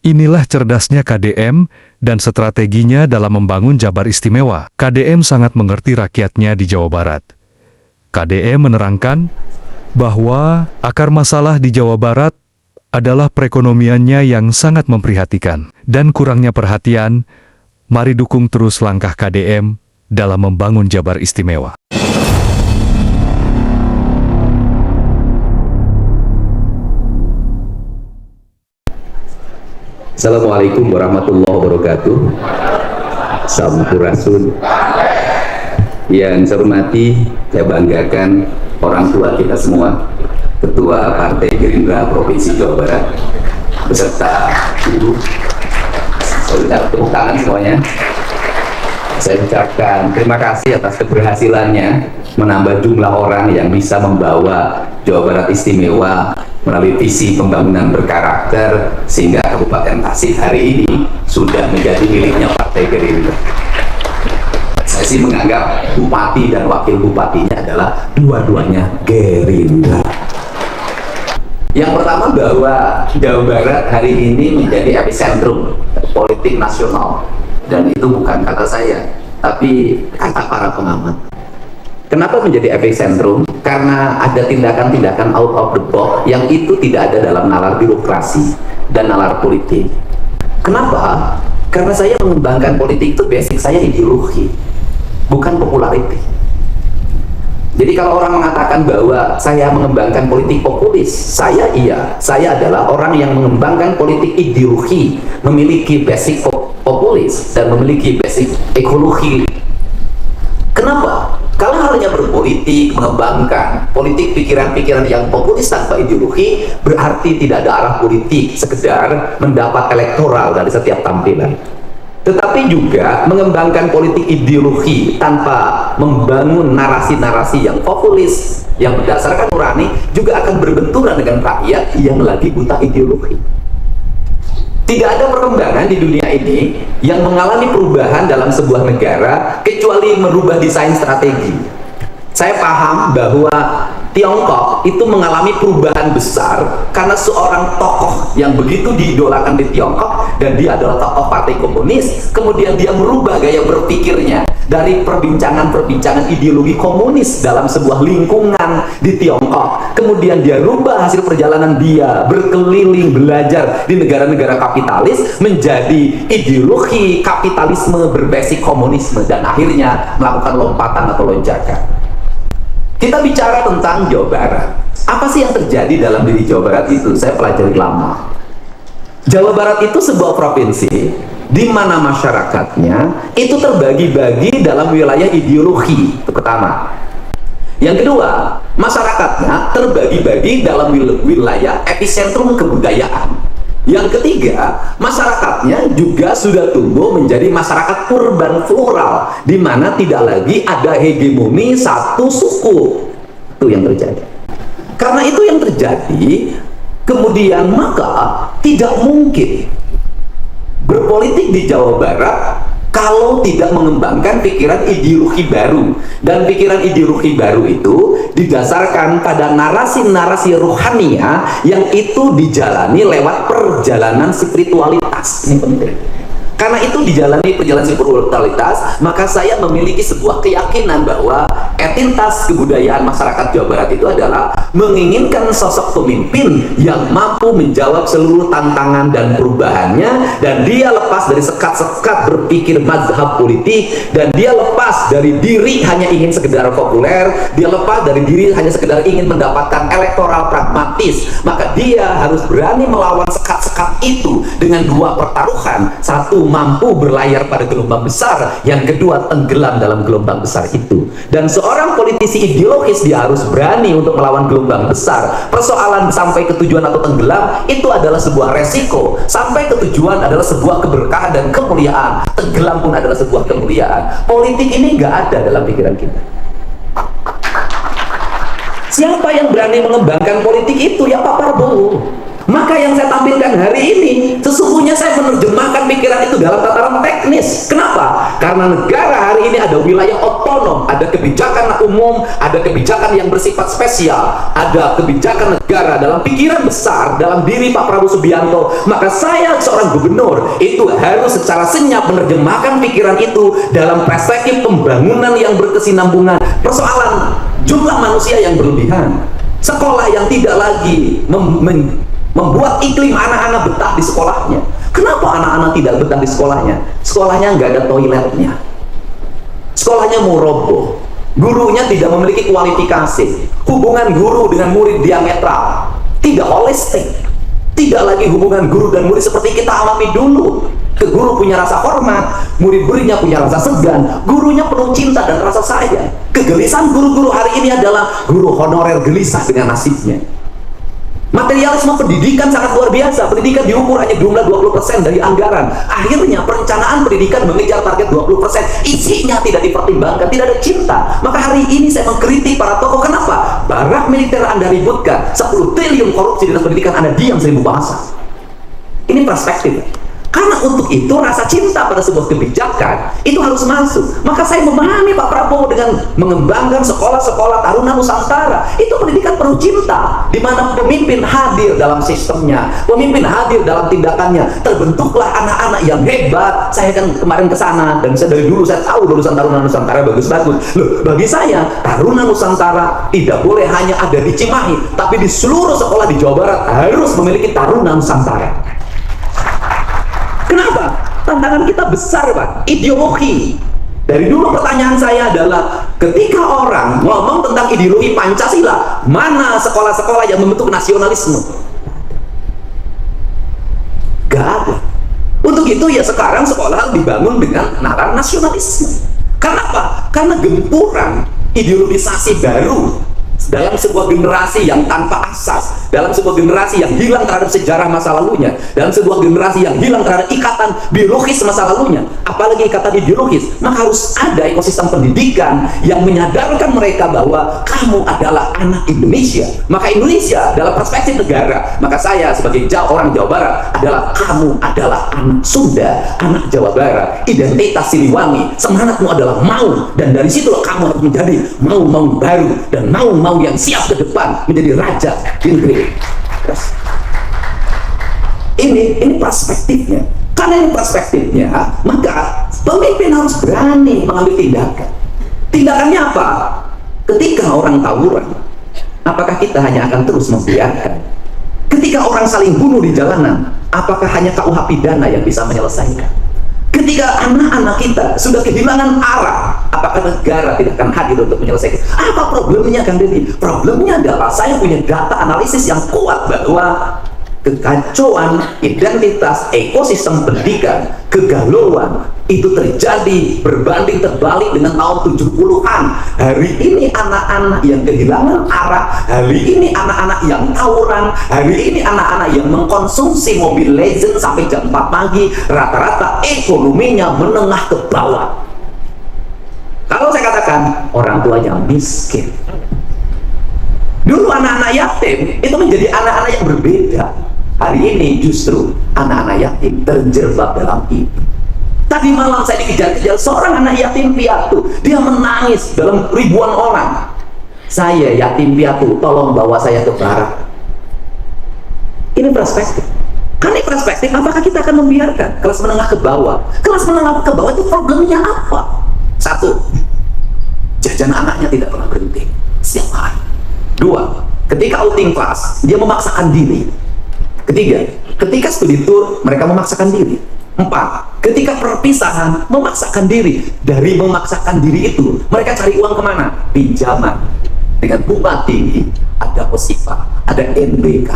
Inilah cerdasnya KDM dan strateginya dalam membangun Jabar Istimewa. KDM sangat mengerti rakyatnya di Jawa Barat. KDM menerangkan bahwa akar masalah di Jawa Barat adalah perekonomiannya yang sangat memprihatinkan dan kurangnya perhatian. Mari dukung terus langkah KDM dalam membangun Jabar Istimewa. Assalamualaikum warahmatullahi wabarakatuh. Sampurasun. Yang saya hormati, saya banggakan orang tua kita semua, Ketua Partai Gerindra Provinsi Jawa Barat, beserta Ibu. Saya ucap tepuk tangan semuanya. Saya ucapkan terima kasih atas keberhasilannya menambah jumlah orang yang bisa membawa Jawa Barat Istimewa melalui visi pembangunan berkarakter, sehingga Kabupaten Tasik hari ini sudah menjadi miliknya Partai Gerindra. Saya sih menganggap bupati dan wakil bupatinya adalah dua-duanya Gerindra. Yang pertama, bahwa Jawa Barat hari ini menjadi epicentrum politik nasional, dan itu bukan kata saya, tapi kata para pengamat. Kenapa menjadi epicentrum? Karena ada tindakan-tindakan out of the box yang itu tidak ada dalam nalar birokrasi dan nalar politik. Kenapa? Karena saya mengembangkan politik itu basic saya ideologi, bukan popularity. Jadi kalau orang mengatakan bahwa saya mengembangkan politik populis, saya adalah orang yang mengembangkan politik ideologi, memiliki basic populis dan memiliki basic ekologi. Kenapa? Kalau hanya berpolitik, mengembangkan politik pikiran-pikiran yang populis tanpa ideologi, berarti tidak ada arah politik, sekedar mendapat elektoral dari setiap tampilan. Tetapi juga mengembangkan politik ideologi tanpa membangun narasi-narasi yang populis, yang berdasarkan nurani, juga akan berbenturan dengan rakyat yang lagi buta ideologi. Tidak ada perkembangan di dunia ini yang mengalami perubahan dalam sebuah negara kecuali merubah desain strategi. Saya paham bahwa Tiongkok itu mengalami perubahan besar karena seorang tokoh yang begitu diidolakan di Tiongkok, dan dia adalah tokoh partai komunis. Kemudian dia merubah gaya berpikirnya dari perbincangan-perbincangan ideologi komunis dalam sebuah lingkungan di Tiongkok. Kemudian dia rubah hasil perjalanan dia berkeliling belajar di negara-negara kapitalis menjadi ideologi kapitalisme berbasis komunisme, dan akhirnya melakukan lompatan atau lonjakan. Kita bicara tentang Jawa Barat. Apa sih yang terjadi dalam diri Jawa Barat itu? Saya pelajari lama. Jawa Barat itu sebuah provinsi di mana masyarakatnya itu terbagi-bagi dalam wilayah ideologi. Itu pertama. Yang kedua, masyarakatnya terbagi-bagi dalam wilayah epicentrum kebudayaan. Yang ketiga, masyarakatnya juga sudah tumbuh menjadi masyarakat urban plural, di mana tidak lagi ada hegemoni satu suku. Itu yang terjadi. Karena itu yang terjadi, kemudian maka tidak mungkin berpolitik di Jawa Barat kalau tidak mengembangkan pikiran ideologi baru. Dan pikiran ideologi baru itu didasarkan pada narasi-narasi rohaniah yang itu dijalani lewat perjalanan spiritualitas. Ini penting. Karena itu dijalani perjalanan spiritualitas, maka saya memiliki sebuah keyakinan bahwa entitas kebudayaan masyarakat Jawa Barat itu adalah menginginkan sosok pemimpin yang mampu menjawab seluruh tantangan dan perubahannya, dan dia lepas dari sekat-sekat berpikir mazhab politik, dan dia lepas dari diri hanya ingin sekedar populer, dia lepas dari diri hanya sekedar ingin mendapatkan elektoral pragmatis. Maka dia harus berani melawan sekat-sekat itu dengan dua pertaruhan. Satu, mampu berlayar pada gelombang besar, yang kedua tenggelam dalam gelombang besar itu. Dan seorang politisi ideologis dia harus berani untuk melawan gelombang besar. Persoalan sampai ke tujuan atau tenggelam itu adalah sebuah resiko. Sampai ke tujuan adalah sebuah keberkahan dan kemuliaan, tenggelam pun adalah sebuah kemuliaan. Politik ini nggak ada dalam pikiran kita. Siapa yang berani mengembangkan politik itu? Ya Pak Prabowo. Maka yang saya tampilkan hari ini, sesungguhnya saya menerjemahkan pikiran itu dalam tataran teknis. Kenapa? Karena negara hari ini ada wilayah otonom, ada kebijakan umum, ada kebijakan yang bersifat spesial, ada kebijakan negara dalam pikiran besar dalam diri Pak Prabowo Subianto. Maka saya seorang gubernur itu harus secara senyap menerjemahkan pikiran itu dalam perspektif pembangunan yang berkesinambungan. Persoalan jumlah manusia yang berlebihan, sekolah yang tidak lagi membuat iklim anak-anak betah di sekolahnya. Kenapa anak-anak tidak betah di sekolahnya? Sekolahnya nggak ada toiletnya, sekolahnya mau roboh, gurunya tidak memiliki kualifikasi, hubungan guru dengan murid diametral, tidak holistik, tidak lagi hubungan guru dan murid seperti kita alami dulu. Ke guru punya rasa hormat, murid-muridnya punya rasa segan, gurunya penuh cinta dan rasa sayang. Kegelisahan guru-guru hari ini adalah guru honorer gelisah dengan nasibnya. Materialisme pendidikan sangat luar biasa. Pendidikan diukur hanya jumlah 20% dari anggaran. Akhirnya perencanaan pendidikan mengejar target 20%. Isinya tidak dipertimbangkan, tidak ada cinta. Maka hari ini saya mengkritik para tokoh. Kenapa? Barak militer Anda ributkan, 10 triliun korupsi di dalam pendidikan, Anda diam 1000 bahasa. Ini perspektif. Karena untuk itu rasa cinta pada sebuah kebijakan itu harus masuk. Maka saya memahami Pak Prabowo dengan mengembangkan sekolah-sekolah Taruna Nusantara. Itu pendidikan penuh cinta, di mana pemimpin hadir dalam sistemnya, pemimpin hadir dalam tindakannya. Terbentuklah anak-anak yang hebat. Saya kan kemarin ke sana dan saya dari dulu saya tahu lulusan Taruna Nusantara bagus-bagus. Loh, bagi saya Taruna Nusantara tidak boleh hanya ada di Cimahi, tapi di seluruh sekolah di Jawa Barat harus memiliki Taruna Nusantara. Kenapa? Tantangan kita besar, Pak. Ideologi. Dari dulu pertanyaan saya adalah, ketika orang ngomong tentang ideologi Pancasila, mana sekolah-sekolah yang membentuk nasionalisme? Gak ada. Untuk itu ya sekarang sekolah dibangun dengan nalar nasionalisme. Kenapa? Karena gempuran ideologisasi baru dalam sebuah generasi yang tanpa asas, dalam sebuah generasi yang hilang terhadap sejarah masa lalunya, dalam sebuah generasi yang hilang terhadap ikatan biologis masa lalunya, apalagi ikatan ideologis. Maka harus ada ekosistem pendidikan yang menyadarkan mereka bahwa kamu adalah anak Indonesia. Maka Indonesia dalam perspektif negara, maka saya sebagai orang Jawa Barat adalah kamu adalah anak Sunda, anak Jawa Barat, identitas Siliwangi, semangatmu adalah mau, dan dari situlah kamu harus menjadi mau baru dan mau yang siap ke depan menjadi raja di negeri. Ini perspektifnya. Karena ini perspektifnya, maka pemimpin harus berani mengambil tindakan. Tindakannya apa? Ketika orang tawuran, apakah kita hanya akan terus membiarkan? Ketika orang saling bunuh di jalanan, apakah hanya KUH pidana yang bisa menyelesaikan? Ketika anak-anak kita sudah kehilangan arah, apakah negara tidak akan hadir untuk menyelesaikan? Apa problemnya, Kang Deddy? Problemnya adalah saya punya data analisis yang kuat bahwa kekacauan identitas ekosistem pendidikan, kegalauan itu terjadi berbanding terbalik dengan tahun 70-an. Hari ini anak-anak yang kehilangan arah, hari ini anak-anak yang tawuran, hari ini anak-anak yang mengkonsumsi mobil legend sampai jam 4 pagi, rata-rata ekonominya menengah ke bawah. Kalau saya katakan orang tuanya miskin, dulu anak-anak yatim itu menjadi anak-anak yang berbeda. Hari ini justru anak-anak yatim terjebak dalam itu. Tadi malam saya dikejar-kejar seorang anak yatim piatu, dia menangis dalam ribuan orang. Saya yatim piatu, tolong bawa saya ke barat. Ini perspektif. Karena perspektif, apakah kita akan membiarkan kelas menengah ke bawah? Kelas menengah ke bawah itu problemnya apa? Satu, jajan anaknya tidak pernah berhenti setiap hari. Dua, ketika outing kelas dia memaksakan diri. Ketiga, ketika studi tour mereka memaksakan diri. Empat, ketika perpisahan memaksakan diri. Dari memaksakan diri itu mereka cari uang kemana? Pinjaman dengan bunga tinggi. Ada OSIPA, ada NBK,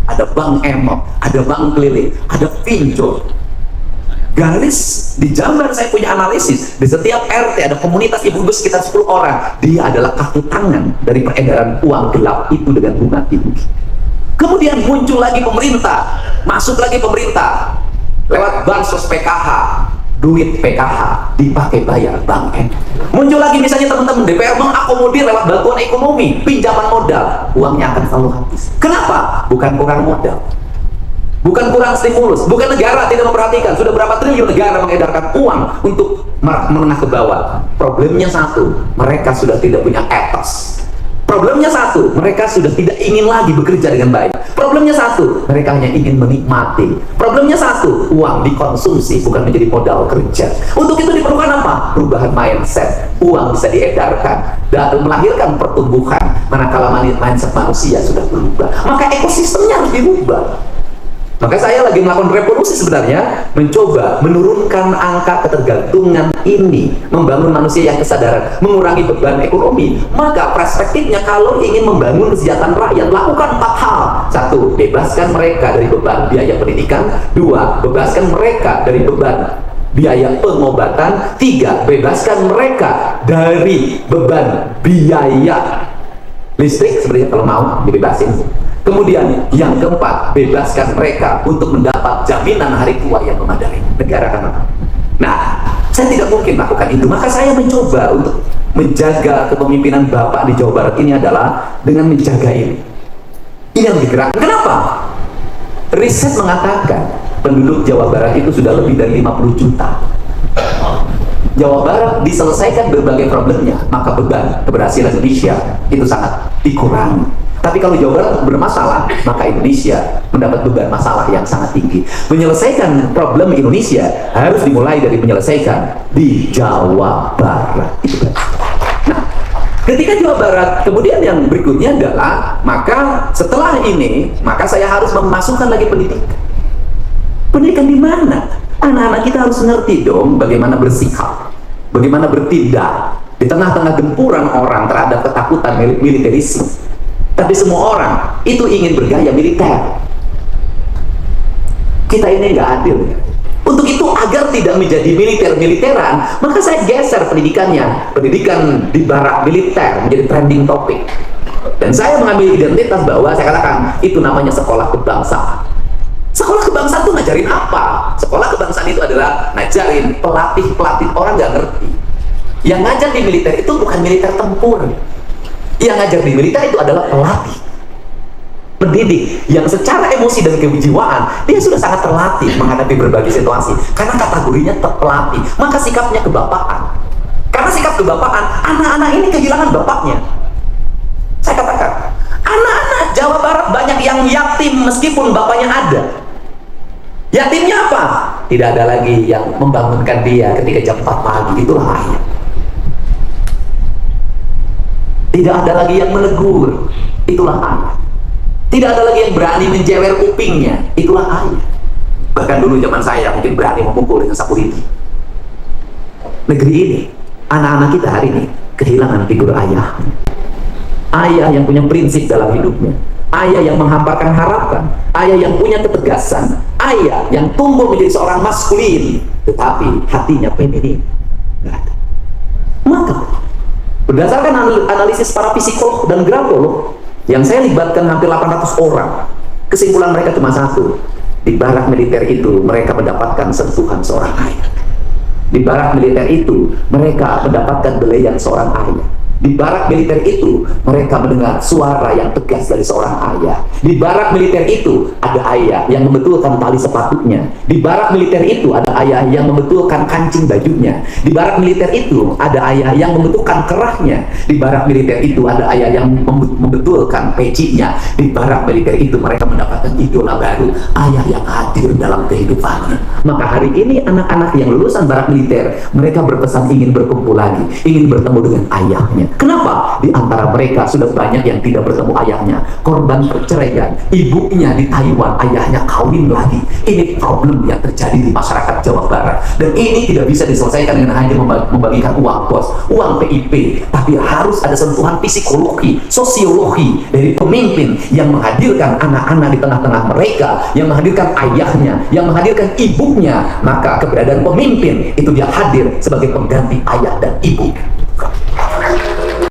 ada Bank Emok, ada Bank Keliling, ada pinjol. Garis di Jambar saya punya analisis, di setiap RT ada komunitas ibu-ibu sekitar 10 orang. Dia adalah kaki tangan dari peredaran uang gelap itu dengan bunga tinggi. Kemudian muncul lagi pemerintah, masuk lagi pemerintah lewat bansos PKH, duit PKH dipakai bayar bank. Muncul lagi misalnya teman-teman DPR mengakomodir lewat bantuan ekonomi, pinjaman modal, uangnya akan selalu habis. Kenapa? Bukan kurang modal, Bukan kurang stimulus, bukan negara tidak memperhatikan. Sudah berapa triliun negara mengedarkan uang untuk menengah ke bawah. Problemnya satu, mereka sudah tidak punya etos. Problemnya satu, mereka sudah tidak ingin lagi bekerja dengan baik. Problemnya satu, mereka hanya ingin menikmati. Problemnya satu, uang dikonsumsi bukan menjadi modal kerja. Untuk itu diperlukan apa? Perubahan mindset. Uang bisa diedarkan dan melahirkan pertumbuhan. Manakala mindset manusia sudah berubah, maka ekosistemnya harus dirubah. Maka saya lagi melakukan revolusi sebenarnya, mencoba menurunkan angka ketergantungan ini, membangun manusia yang kesadaran, mengurangi beban ekonomi. Maka perspektifnya kalau ingin membangun kesejahteraan rakyat, lakukan 4 hal. 1. Bebaskan mereka dari beban biaya pendidikan. 2. Bebaskan mereka dari beban biaya pengobatan. 3. Bebaskan mereka dari beban biaya listrik, sebenarnya kalau mau dibebasin. Kemudian yang keempat, bebaskan mereka untuk mendapat jaminan hari tua yang memadai. Negara kan. Nah, saya tidak mungkin melakukan itu. Maka saya mencoba untuk menjaga kepemimpinan Bapak di Jawa Barat ini adalah dengan menjaga ini. Ini yang digerakkan. Kenapa? Riset mengatakan penduduk Jawa Barat itu sudah lebih dari 50 juta. Jawa Barat diselesaikan berbagai problemnya, maka beban keberhasilan Indonesia itu sangat dikurangi. Tapi kalau Jawa Barat bermasalah, maka Indonesia mendapat beban masalah yang sangat tinggi. Menyelesaikan problem Indonesia harus dimulai dari menyelesaikan di Jawa Barat. Itu kan. Nah, ketika Jawa Barat, kemudian yang berikutnya adalah, maka setelah ini, maka saya harus memasukkan lagi pendidikan. Pendidikan di mana? Anak-anak kita harus ngerti dong bagaimana bersikap, bagaimana bertindak di tengah-tengah gempuran orang terhadap ketakutan militerisme. Tapi semua orang itu ingin bergaya militer. Kita ini nggak adil. Untuk itu agar tidak menjadi militeran, maka saya geser pendidikannya. Pendidikan di barak militer menjadi trending topik. Dan saya mengambil identitas bahwa saya katakan itu namanya sekolah kebangsaan. Sekolah kebangsaan itu ngajarin apa? Sekolah kebangsaan itu adalah ngajarin pelatih orang nggak ngerti. Yang ngajar di militer itu bukan militer tempur. Yang ngajar di militer itu adalah pelatih, pendidik yang secara emosi dan kejiwaan dia sudah sangat terlatih menghadapi berbagai situasi karena kategorinya pelatih. Maka sikapnya kebapaan. Karena sikap kebapaan, anak-anak ini kehilangan bapaknya. Saya katakan, anak-anak Jawa Barat banyak yang yatim meskipun bapaknya ada. Yatimnya apa? Tidak ada lagi yang membangunkan dia ketika jam 4 pagi. Itulah ayah. Tidak ada lagi yang menegur. Itulah ayah. Tidak ada lagi yang berani menjewer kupingnya. Itulah ayah. Bahkan dulu zaman saya mungkin berani memukul dengan sapu lidi. Negeri ini, anak-anak kita hari ini kehilangan figur ayah. Ayah yang punya prinsip dalam hidupnya. Ayah yang menghamparkan harapan. Ayah yang punya ketegasan. Ayah yang tumbuh menjadi seorang maskulin, tetapi hatinya feminin. Maka berdasarkan analisis para psikolog dan grafolog yang saya libatkan hampir 800 orang, kesimpulan mereka cuma satu: di barak militer itu mereka mendapatkan sentuhan seorang ayah. Di barak militer itu mereka mendapatkan belayan seorang ayah. Di barak militer itu mereka mendengar suara yang tegas dari seorang ayah. Di barak militer itu ada ayah yang membetulkan tali sepatunya. Di barak militer itu ada ayah yang membetulkan kancing bajunya. Di barak militer itu ada ayah yang membetulkan kerahnya. Di barak militer itu ada ayah yang membetulkan pecinya. Di barak militer itu mereka mendapatkan idola baru, ayah yang hadir dalam kehidupannya. Maka hari ini anak-anak yang lulusan barak militer, mereka berpesan ingin berkumpul lagi, ingin bertemu dengan ayahnya. Kenapa? Di antara mereka sudah banyak yang tidak bertemu ayahnya, korban perceraian, ibunya di Taiwan, ayahnya kawin lagi. Ini problem yang terjadi di masyarakat Jawa Barat, dan ini tidak bisa diselesaikan dengan hanya membagikan uang bos, uang PIP, tapi harus ada sentuhan psikologi, sosiologi dari pemimpin yang menghadirkan anak-anak di tengah-tengah mereka, yang menghadirkan ayahnya, yang menghadirkan ibunya. Maka keberadaan pemimpin itu dia hadir sebagai pengganti ayah dan ibu.